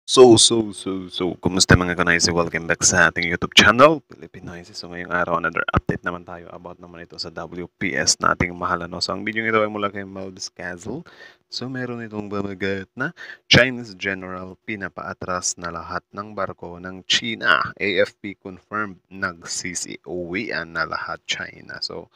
Kumusta mga kanaisi? Welcome back sa ating YouTube channel, Pilipinoisi. So, ngayong araw, another update naman tayo about naman ito sa WPS na ating mahal. So, ang video ito ay mula kay Maldes Castle. So, meron itong bamagat na Chinese General pinapaatras na lahat ng barko ng China. AFP confirmed nagsisi-uwian na lahat China. So,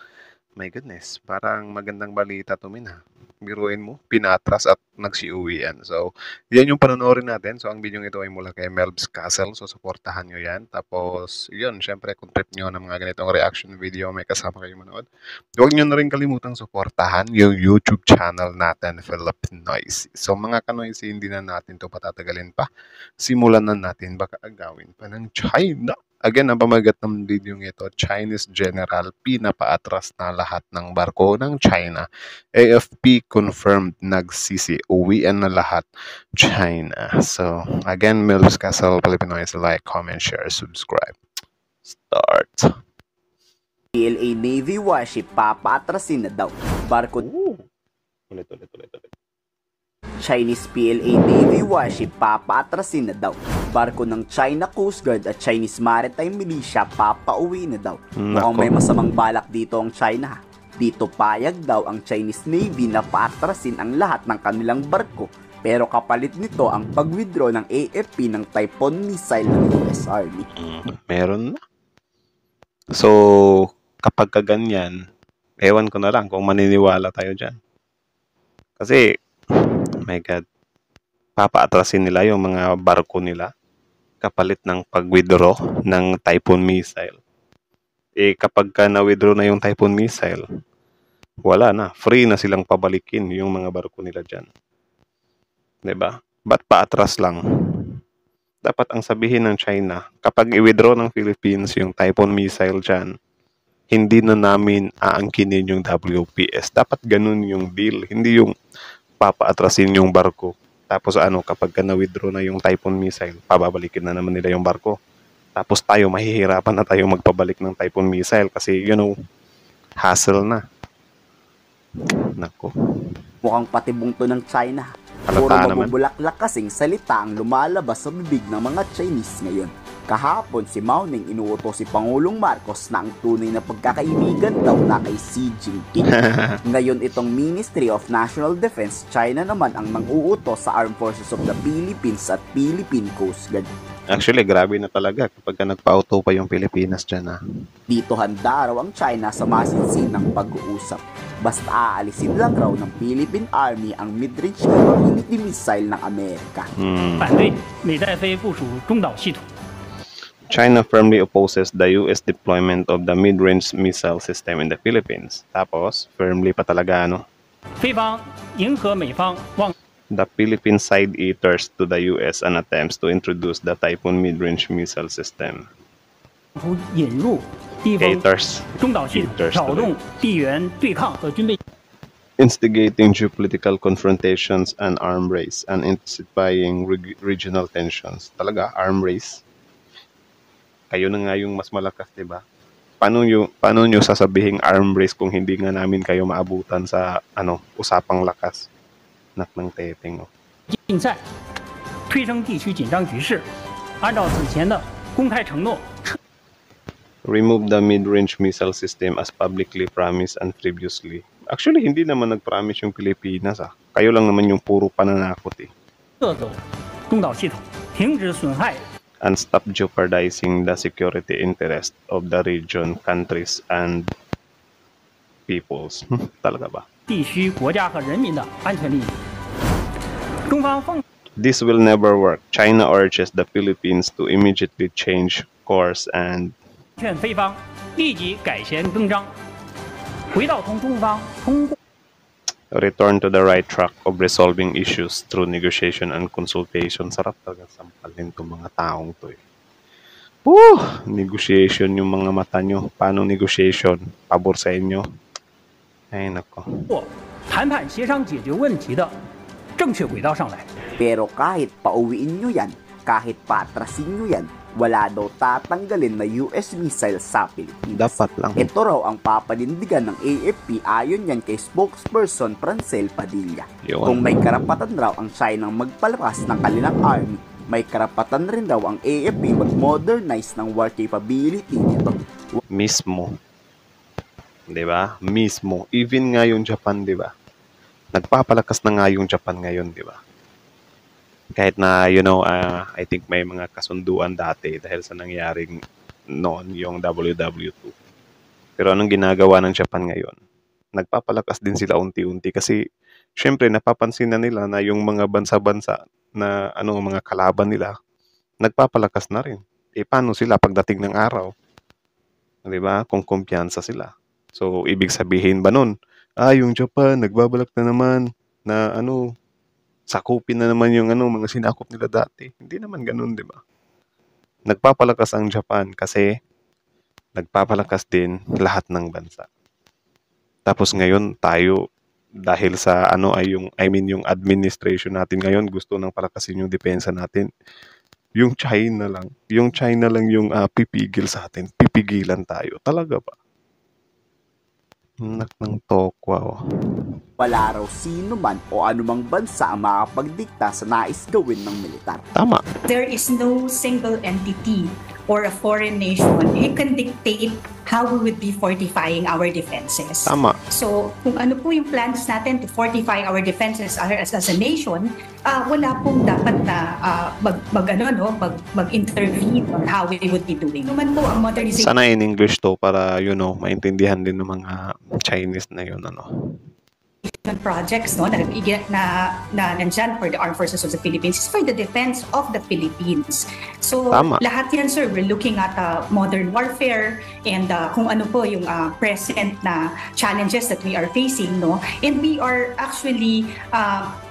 my goodness, parang magandang balita to min ha. Biruin mo, pinatras at nagsiuwian. So, yan yung panonoorin natin. So, ang video ito ay mula kay Melbs Castle. So, supportahan nyo yan. Tapos, yun, syempre, kung trip nyo ng mga ganitong reaction video, may kasama kayo manood. Huwag nyo na rin kalimutang supportahan yung YouTube channel natin, Filipinoisi. So, mga kanoisi, hindi na natin to patatagalin pa. Simulan na natin, baka agawin pa ng China. Again, ang pamagat ng video ito, Chinese General pinapaatras na lahat ng barko ng China. AFP confirmed nagsisi-uwian na lahat China. So, again, Melbs Castle, Pilipinoisi, like, comment, share, subscribe. Start. PLA Navy warship papaatrasin na daw. Barko Ulit. Chinese PLA Navy warship papaatrasin na daw. Barko ng China Coast Guard at Chinese Maritime Militia papauwi na daw. Mukhang may masamang balak dito ang China. Dito payag daw ang Chinese Navy na paatrasin ang lahat ng kanilang barko. Pero kapalit nito ang pag-withdraw ng AFP ng Typhoon missile ng US Army. Meron na. So, kapag kaganyan, ewan ko na lang kung maniniwala tayo dyan. Kasi, my God, papaatrasin nila yung mga barko nila kapalit ng pag-withdraw ng Typhoon missile. Kapag ka na-withdraw na yung Typhoon missile, wala na. Free na silang pabalikin yung mga barko nila dyan. Diba? Ba't paatras lang? Dapat ang sabihin ng China, kapag i-withdraw ng Philippines yung Typhoon missile dyan, hindi na namin aangkinin yung WPS. Dapat ganun yung deal. Hindi yung papaatrasin yung barko. Tapos kapag na-withdraw na yung Typhoon missile, pababalikin na naman nila yung barko. Tapos tayo, mahihirapan na tayo magpabalik ng Typhoon missile kasi, hassle na. Nako. Mukhang patibong to ng China. Puro mabubulaklak kasing salita ang lumalabas sa bibig ng mga Chinese ngayon. Kahapon si Mao Ning inuutos si Pangulong Marcos na ang tunay na pagkakaibigan daw na kay Xi Jinping. Ngayon itong Ministry of National Defense, China naman ang mang-uutos sa Armed Forces of the Philippines at Philippine Coast Guard. Actually, grabe na talaga kapag nagpa-auto pa yung Pilipinas dyan. Dito handa raw ang China sa masinsin ng pag-uusap. Basta aalisin lang raw ng Philippine Army ang mid-range capability missile ng Amerika. China firmly opposes the US deployment of the mid-range missile system in the Philippines. Tapos, firmly pa talaga, The Philippine side eaters to the US and attempts to introduce the Typhoon mid-range missile system. Haters. Instigating geopolitical confrontations and arm race and intensifying regional tensions. Talaga, arm race. Kayo na nga yung mas malakas, diba? Paano nyo sasabihing arm race kung hindi nga namin kayo maabutan sa usapang lakas? Nak ng tepeng. Remove the mid-range missile system as publicly promised and previously. Actually, hindi naman nag-promise yung Pilipinas. Kayo lang naman yung puro pananakot . And stop jeopardizing the security interest of the region, countries, and peoples. Talaga ba? This will never work. China urges the Philippines to immediately change course and return to the right track of resolving issues through negotiation and consultation. Sarap talaga sampalin itong mga taong to . Negotiation yung mga mata nyo. Paano negotiation? Pabor sa inyo? Ay, nako. Pero kahit pauwiin nyo yan, kahit paatrasin nyo yan, wala daw tatanggalin na US missile sa Pilipinas. Dapat lang. Ito raw ang papanindigan ng AFP ayon yan kay spokesperson Francel Padilla. Kung may karapatan raw ang China magpalakas ng kanilang army, May karapatan rin daw ang AFP mag-modernize ng war capability nito. Mismo. 'Di ba? Mismo. Even nga yung Japan, 'di ba? Nagpapalakas na nga yung Japan ngayon, 'di ba? Kahit na, I think may mga kasunduan dati dahil sa nangyaring noon yung WW2. Pero anong ginagawa ng Japan ngayon? Nagpapalakas din sila unti-unti kasi syempre napapansin na nila na yung mga bansa-bansa na mga kalaban nila nagpapalakas na rin. Paano sila pagdating ng araw? 'Di ba? Kung kumpiyansa sila. So ibig sabihin ba nun, yung Japan nagbabalak na naman na sakupin na naman yung mga sinakop nila dati. Hindi naman ganoon, 'di ba? Nagpapalakas ang Japan kasi nagpapalakas din lahat ng bansa. Tapos ngayon tayo dahil sa yung administration natin ngayon gusto nang palakasin yung depensa natin. Yung China lang yung pipigil sa atin. Pipigilan tayo. Talaga ba? Nak ng tokwa, oh. Wala raw sino man o anumang bansa ang makapagdikta sa nais gawin ng militar. Tama. There is no single entity or a foreign nation who can dictate how we would be fortifying our defenses. Tama. So, kung ano po yung plans natin to fortify our defenses as a nation, wala pong dapat na mag-intervene on how we would be doing. Naman po ang modernization. Sana in English to para, maintindihan din ng mga Chinese na yun, projects na nandyan for the Armed Forces of the Philippines is for the defense of the Philippines. So Tama. Lahat yan, sir, we're looking at modern warfare and kung ano po yung present na challenges that we are facing, and we are actually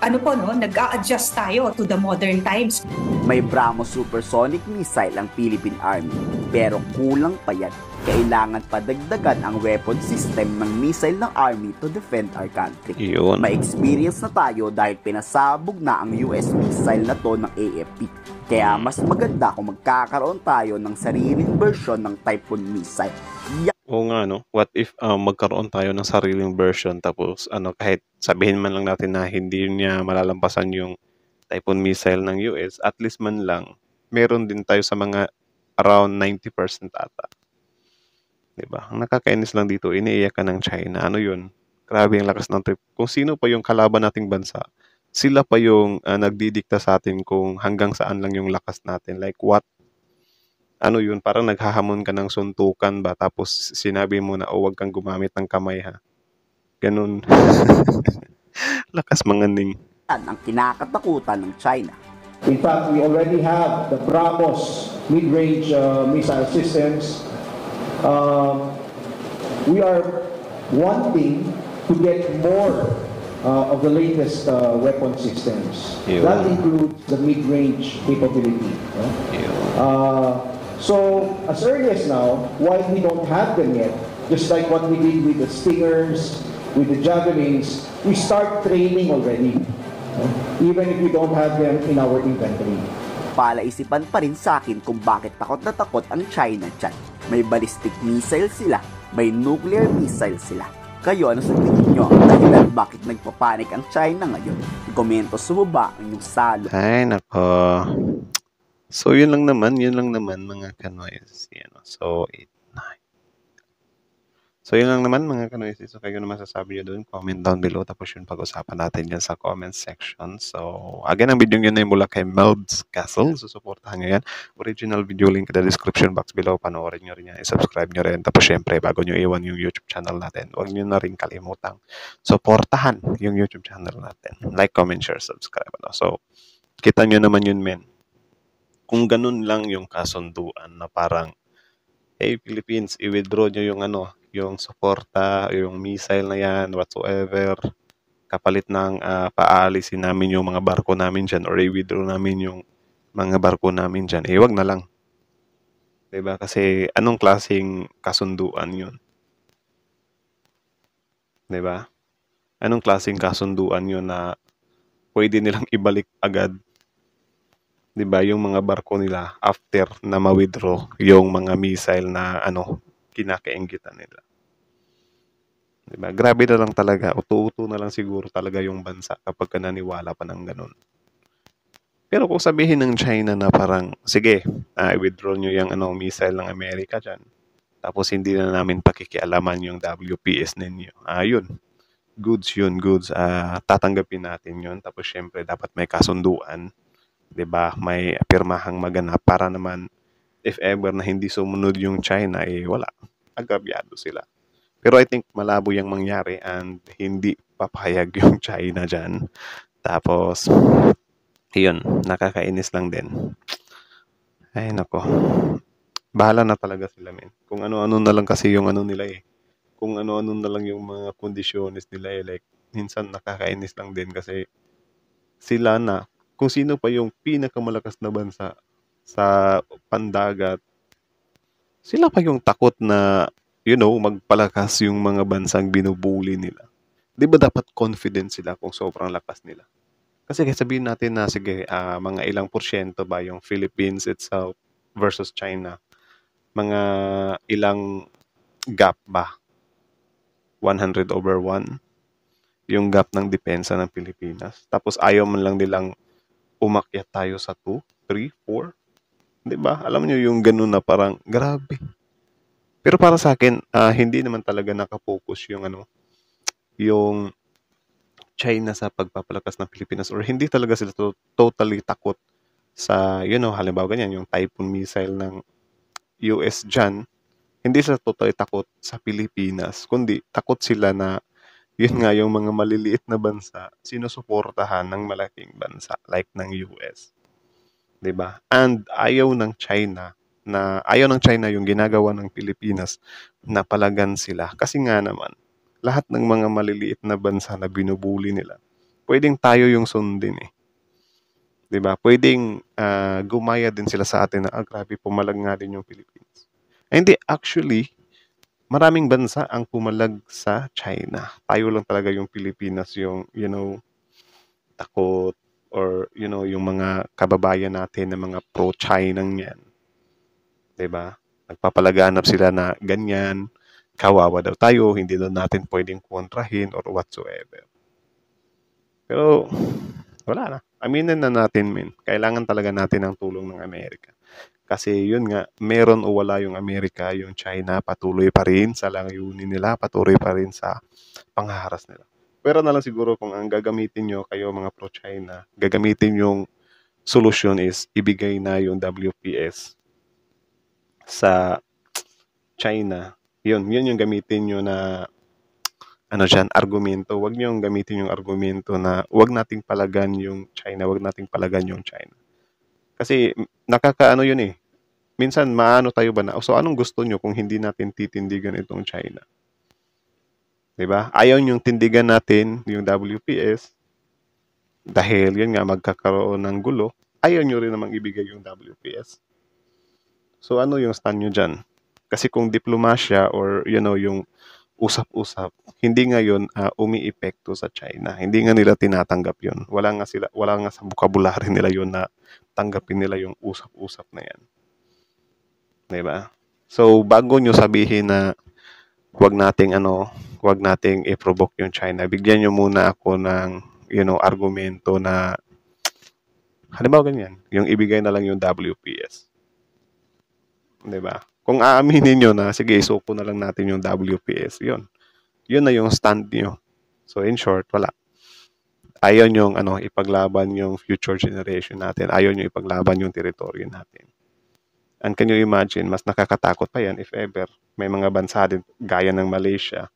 nag-a-adjust tayo to the modern times. May BrahMos supersonic missile ang Philippine Army, pero kulang pa yan. Kailangan pa dagdagan ang weapon system ng missile ng Army to defend our country. Yun. May experience na tayo dahil pinasabog na ang US missile na to ng AFP. Kaya mas maganda kung magkakaroon tayo ng sariling version ng Typhoon missile. Oo nga, What if magkaroon tayo ng sariling version tapos kahit sabihin man lang natin na hindi niya malalampasan yung Typhoon missile ng US, at least man lang meron din tayo sa mga around 90% ata. Diba? Ang nakakainis lang dito, iniiyak ka ng China. Ano yun? Grabe ang lakas ng trip. Kung sino pa yung kalaban nating bansa, sila pa yung nagdidikta sa atin kung hanggang saan lang yung lakas natin. Like what? Ano yun? Parang naghahamon ka ng suntukan ba? Tapos sinabi mo na, huwag kang gumamit ng kamay, ha? Ganun. Lakas manganing. Yan ang kinakatakutan ng China. In fact, we already have the BrahMos mid-range missile systems. We are wanting to get more of the latest weapon systems. Yun. That includes the mid-range capability. So, as early as now, while we don't have them yet, just like what we did with the Stingers, with the Javelins, we start training already, even if we don't have them in our inventory. Palaisipan pa rin sa akin kung bakit takot na takot ang China dyan. May ballistic missile sila, may nuclear missile sila. Kayo, ano sa tingin nyo ang dahilan bakit nagpapanik ang China ngayon? Komento sa baba ang inyong salo. Ay, nako. So, yun lang naman mga kanoys. So, 8, 9. So, yun lang naman mga kanoys. So, kayo naman sasabi nyo doon. Comment down below. Tapos yun pag-usapan natin yan sa comment section. So, again, ang video yun ay mula kay Melds Castle. Susuportahan nyo yan. Original video link in the description box below. Panoorin nyo rin yan. I-subscribe nyo rin. Tapos syempre, bago nyo iwan yung YouTube channel natin, huwag nyo na rin kalimutang suportahan yung YouTube channel natin. Like, comment, share, subscribe. So, kita nyo naman yun, men. Kung ganun lang yung kasunduan na parang, hey, Philippines, i-withdraw nyo yung suporta, yung missile na yan, whatsoever, kapalit ng paalisin namin yung mga barko namin dyan or i-withdraw namin yung mga barko namin dyan, wag na lang. Diba? Kasi anong klaseng kasunduan yun? Diba? Anong klaseng kasunduan yun na pwede nilang ibalik agad? Diba? Yung mga barko nila after na ma-withdraw yung mga missile na kinakainggitan nila. Diba? Grabe na lang talaga. Uto-uto na lang siguro talaga yung bansa kapag naniwala pa ng ganun. Pero kung sabihin ng China na parang, sige, i-withdraw nyo yung missile ng Amerika dyan. Tapos hindi na namin pakikialaman yung WPS ninyo. Yun. Goods yun, goods. Tatanggapin natin yun. Tapos syempre, dapat may kasunduan. 'Di ba? May pirmahang maganap para naman if ever na hindi sumunod yung China, wala. Agrabyado sila. Pero I think malabo yung mangyari and hindi papayag yung China dyan. Tapos, yun, nakakainis lang din. Ay, nako. Bahala na talaga sila, men. Kung ano-ano na lang kasi yung nila Kung ano-ano na lang yung mga kondisyones nila like, minsan nakakainis lang din kasi sila na, kung sino pa yung pinakamalakas na bansa sa pandagat, sila pa yung takot na, magpalakas yung mga bansang binubuli nila. Di ba dapat confident sila kung sobrang lakas nila? Kasi sabihin natin na, sige, mga ilang porsyento ba yung Philippines itself versus China? Mga ilang gap ba? 100/1? Yung gap ng depensa ng Pilipinas. Tapos ayaw man lang nilang umakyat tayo sa 2, 3, 4. Di ba? Alam niyo yung ganun na parang, grabe. Pero para sa akin, hindi naman talaga nakapokus yung China sa pagpapalakas ng Pilipinas or hindi talaga sila totally takot sa, halimbawa ganyan, yung Typhoon missile ng US dyan, hindi sila totally takot sa Pilipinas, kundi takot sila na, yun nga, yung mga maliliit na bansa, sinusuportahan ng malaking bansa like ng US. 'Di ba? And ayaw ng China yung ginagawa ng Pilipinas na palagan sila. Kasi nga naman, lahat ng mga maliliit na bansa na binubuli nila, pwedeng tayo yung sundin 'Di ba? Pwedeng gumaya din sila sa atin na grabe, pumalag nga din yung Pilipinas. Hindi, actually, maraming bansa ang pumalag sa China. Tayo lang talaga yung Pilipinas yung, takot or, yung mga kababayan natin na mga pro-China yan. 'Di ba? Nagpapalaganap sila na ganyan, kawawa daw tayo, hindi daw natin pwedeng kontrahin or whatsoever. Pero, wala na. Aminin na natin, men. Kailangan talaga natin ang tulong ng Amerika. Kasi yun nga, meron o wala yung Amerika, yung China, patuloy pa rin sa layunin nila, patuloy pa rin sa panghaharas nila. Pero na lang siguro kung ang gagamitin nyo, kayo mga pro-China, gagamitin yung solusyon is ibigay na yung WPS sa China. Yun yung gamitin nyo na argumento. Huwag nyo gamitin yung argumento na huwag nating palagan yung China, huwag nating palagan yung China. Kasi nakakaano yun Minsan maano tayo ba na, so anong gusto nyo kung hindi natin titindigan itong China? 'Di ba? Ayaw yung tindigan natin yung WPS dahil yun nga magkakaroon ng gulo. Ayaw nyo rin namang ibigay yung WPS. So ano yung stand nyo dyan? Kasi kung diplomasya or yung usap-usap, hindi ngayon umiepekto sa China. Hindi nga nila tinatanggap yun. Wala nga sa vocabulary nila yun na tanggapin nila yung usap-usap na yan. 'Di ba? So bago nyo sabihin na wag nating i-provoke yung China, bigyan nyo muna ako ng argumento na halimbawa ganyan, yung ibigay na lang yung WPS. 'Di ba? Kung aaminin nyo na sige, isuko na lang natin yung WPS, yun na yung stand nyo. So in short, wala. Ayaw nyo ipaglaban yung future generation natin. Ayaw nyo ipaglaban yung teritoryo natin. And can you imagine, mas nakakatakot pa yan if ever may mga bansa din gaya ng Malaysia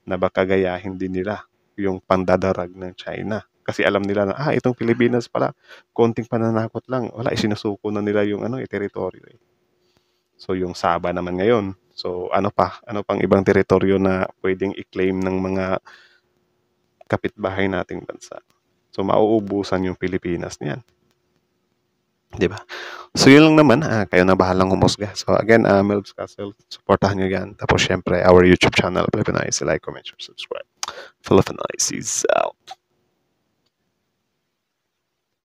na baka gayahin din nila yung pandadarag ng China. Kasi alam nila na, itong Pilipinas pala, konting pananakot lang. Wala, isinusuko na nila yung teritoryo. So yung Sabah naman ngayon. So ano pang ibang teritoryo na pwedeng i-claim ng mga kapitbahay nating bansa. So mauubusan yung Pilipinas niyan. 'Di ba? So yun lang naman, kayo na bahalang humusga. So again, Melbs Castle, supportahan nyo yan. Tapos syempre, our YouTube channel, Philippine Eyes, like, comment, share, subscribe. Philippine Eyes is out.